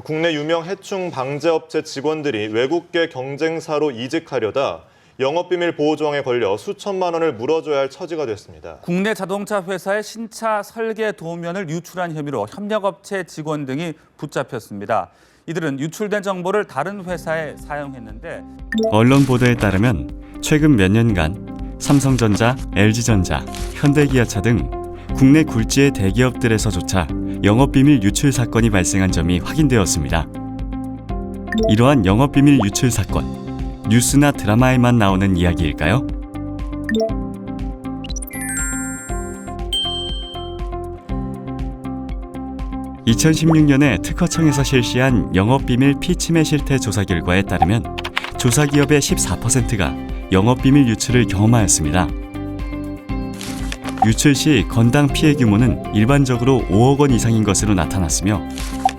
국내 유명 해충 방제업체 직원들이 외국계 경쟁사로 이직하려다 영업비밀 보호 조항에 걸려 수천만 원을 물어줘야 할 처지가 됐습니다. 국내 자동차 회사의 신차 설계 도면을 유출한 혐의로 협력업체 직원 등이 붙잡혔습니다. 이들은 유출된 정보를 다른 회사에 사용했는데 언론 보도에 따르면 최근 몇 년간 삼성전자, LG전자, 현대기아차 등 국내 굴지의 대기업들에서조차 영업비밀 유출 사건이 발생한 점이 확인되었습니다. 이러한 영업비밀 유출 사건, 뉴스나 드라마에만 나오는 이야기일까요? (2016년에) 특허청에서 실시한 영업비밀 피침해 실태 조사 결과에 따르면 조사 기업의 14%가 영업비밀 유출을 경험하였습니다. 유출 시 건당 피해 규모는 일반적으로 5억 원 이상인 것으로 나타났으며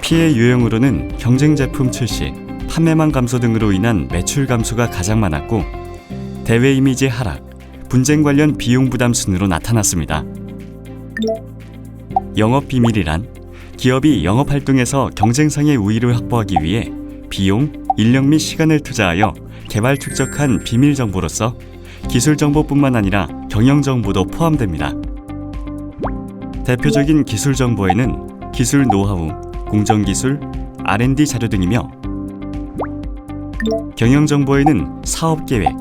피해 유형으로는 경쟁 제품 출시, 판매망 감소 등으로 인한 매출 감소가 가장 많았고 대외 이미지 하락, 분쟁 관련 비용 부담 순으로 나타났습니다. 영업비밀이란 기업이 영업활동에서 경쟁상의 우위를 확보하기 위해 비용, 인력 및 시간을 투자하여 개발 축적한 비밀 정보로서 기술 정보뿐만 아니라 경영 정보도 포함됩니다. 대표적인 기술 정보에는 기술 노하우, 공정 기술, R&D 자료 등이며 경영 정보에는 사업 계획,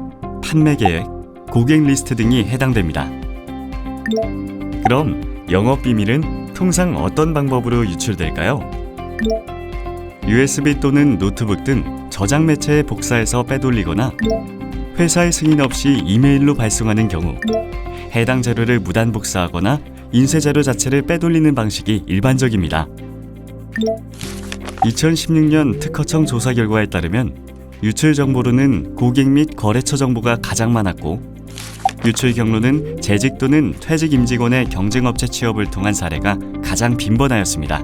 판매 계획, 고객 리스트 등이 해당됩니다. 그럼 영업 비밀은 통상 어떤 방법으로 유출될까요? USB 또는 노트북 등 저장 매체에 복사해서 빼돌리거나 회사의 승인 없이 이메일로 발송하는 경우 해당 자료를 무단 복사하거나 인쇄 자료 자체를 빼돌리는 방식이 일반적입니다. 2016년 특허청 조사 결과에 따르면 유출 정보로는 고객 및 거래처 정보가 가장 많았고 유출 경로는 재직 또는 퇴직 임직원의 경쟁업체 취업을 통한 사례가 가장 빈번하였습니다.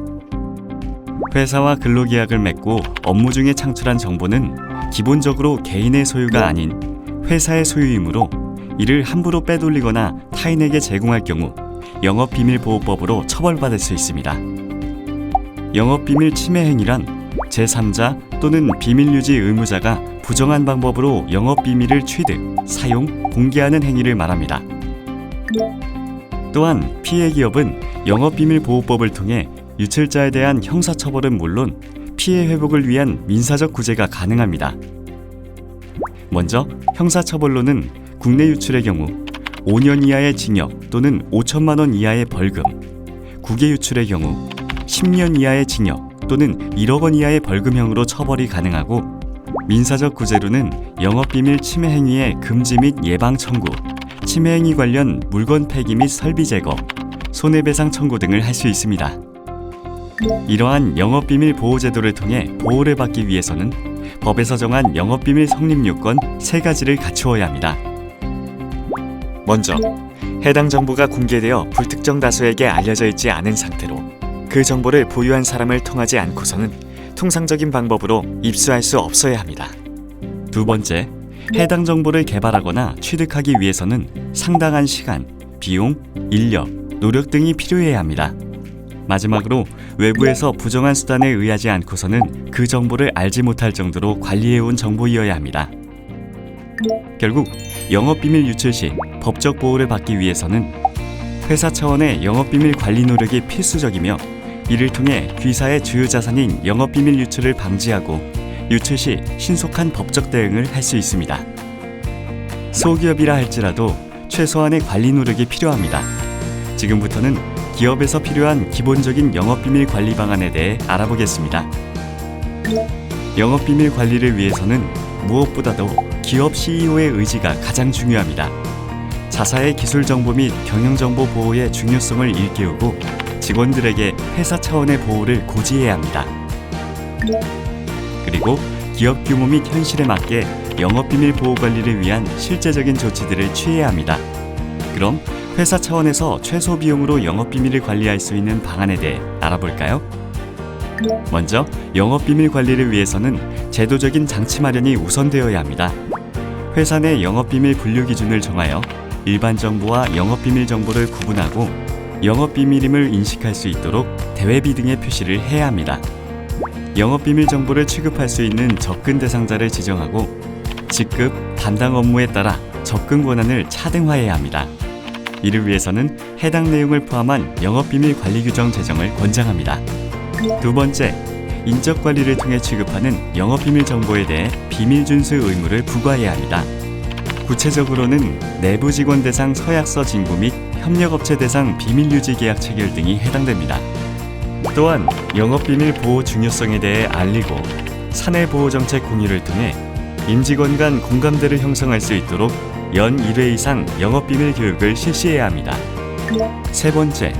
회사와 근로계약을 맺고 업무 중에 창출한 정보는 기본적으로 개인의 소유가 아닌 회사의 소유이므로 이를 함부로 빼돌리거나 타인에게 제공할 경우 영업비밀보호법으로 처벌받을 수 있습니다. 영업비밀 침해 행위란 제3자 또는 비밀유지 의무자가 부정한 방법으로 영업비밀을 취득, 사용, 공개하는 행위를 말합니다. 또한 피해 기업은 영업비밀보호법을 통해 유출자에 대한 형사처벌은 물론 피해 회복을 위한 민사적 구제가 가능합니다. 먼저 형사처벌로는 국내 유출의 경우 5년 이하의 징역 또는 5천만 원 이하의 벌금, 국외 유출의 경우 10년 이하의 징역 또는 1억 원 이하의 벌금형으로 처벌이 가능하고 민사적 구제로는 영업비밀 침해 행위의 금지 및 예방 청구, 침해 행위 관련 물건 폐기 및 설비 제거, 손해배상 청구 등을 할 수 있습니다. 이러한 영업비밀 보호제도를 통해 보호를 받기 위해서는 법에서 정한 영업비밀 성립 요건 3가지를 갖추어야 합니다. 먼저, 해당 정보가 공개되어 불특정 다수에게 알려져 있지 않은 상태로 그 정보를 보유한 사람을 통하지 않고서는 통상적인 방법으로 입수할 수 없어야 합니다. 두 번째, 해당 정보를 개발하거나 취득하기 위해서는 상당한 시간, 비용, 인력, 노력 등이 필요해야 합니다. 마지막으로 외부에서 부정한 수단에 의하지 않고서는 그 정보를 알지 못할 정도로 관리해온 정보이어야 합니다. 결국 영업비밀 유출 시 법적 보호를 받기 위해서는 회사 차원의 영업비밀 관리 노력이 필수적이며 이를 통해 귀사의 주요 자산인 영업비밀 유출을 방지하고 유출 시 신속한 법적 대응을 할 수 있습니다. 소기업이라 할지라도 최소한의 관리 노력이 필요합니다. 지금부터는 기업에서 필요한 기본적인 영업비밀 관리 방안에 대해 알아보겠습니다. 영업비밀 관리를 위해서는 무엇보다도 기업 CEO의 의지가 가장 중요합니다. 자사의 기술 정보 및 경영 정보 보호의 중요성을 일깨우고 직원들에게 회사 차원의 보호를 고지해야 합니다. 그리고 기업 규모 및 현실에 맞게 영업비밀 보호 관리를 위한 실제적인 조치들을 취해야 합니다. 그럼 회사 차원에서 최소 비용으로 영업비밀을 관리할 수 있는 방안에 대해 알아볼까요? 먼저 영업비밀 관리를 위해서는 제도적인 장치 마련이 우선되어야 합니다. 회사 내 영업비밀 분류 기준을 정하여 일반 정보와 영업비밀 정보를 구분하고 영업비밀임을 인식할 수 있도록 대외비 등의 표시를 해야 합니다. 영업비밀 정보를 취급할 수 있는 접근 대상자를 지정하고 직급, 담당 업무에 따라 접근 권한을 차등화해야 합니다. 이를 위해서는 해당 내용을 포함한 영업비밀 관리 규정 제정을 권장합니다. 두 번째, 인적 관리를 통해 취급하는 영업비밀 정보에 대해 비밀 준수 의무를 부과해야 합니다. 구체적으로는 내부 직원 대상 서약서 진구 및 협력업체 대상 비밀 유지 계약 체결 등이 해당됩니다. 또한 영업비밀 보호 중요성에 대해 알리고 사내 보호 정책 공유를 통해 임직원 간 공감대를 형성할 수 있도록 연 1회 이상 영업비밀 교육을 실시해야 합니다. 세 번째,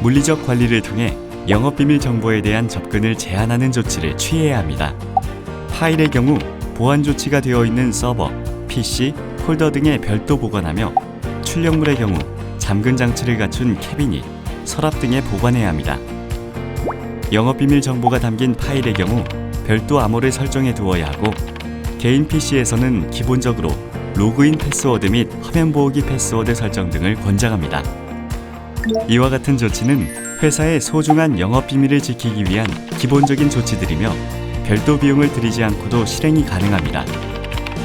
물리적 관리를 통해 영업비밀 정보에 대한 접근을 제한하는 조치를 취해야 합니다. 파일의 경우 보안 조치가 되어 있는 서버, PC, 폴더 등에 별도 보관하며 출력물의 경우 잠금 장치를 갖춘 캐비닛, 서랍 등에 보관해야 합니다. 영업비밀 정보가 담긴 파일의 경우 별도 암호를 설정해 두어야 하고 개인 PC에서는 기본적으로 로그인 패스워드 및 화면 보호기 패스워드 설정 등을 권장합니다. 이와 같은 조치는 회사의 소중한 영업비밀을 지키기 위한 기본적인 조치들이며 별도 비용을 들이지 않고도 실행이 가능합니다.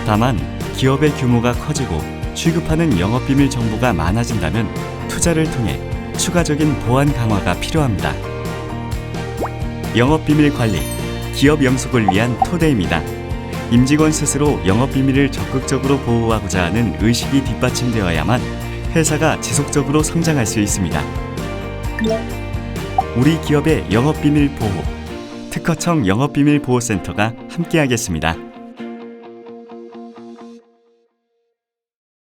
다만 기업의 규모가 커지고 취급하는 영업비밀 정보가 많아진다면 투자를 통해 추가적인 보안 강화가 필요합니다. 영업비밀 관리, 기업 영속을 위한 토대입니다. 임직원 스스로 영업비밀을 적극적으로 보호하고자 하는 의식이 뒷받침되어야만 회사가 지속적으로 성장할 수 있습니다. 우리 기업의 영업비밀 보호, 특허청 영업비밀 보호센터가 함께하겠습니다.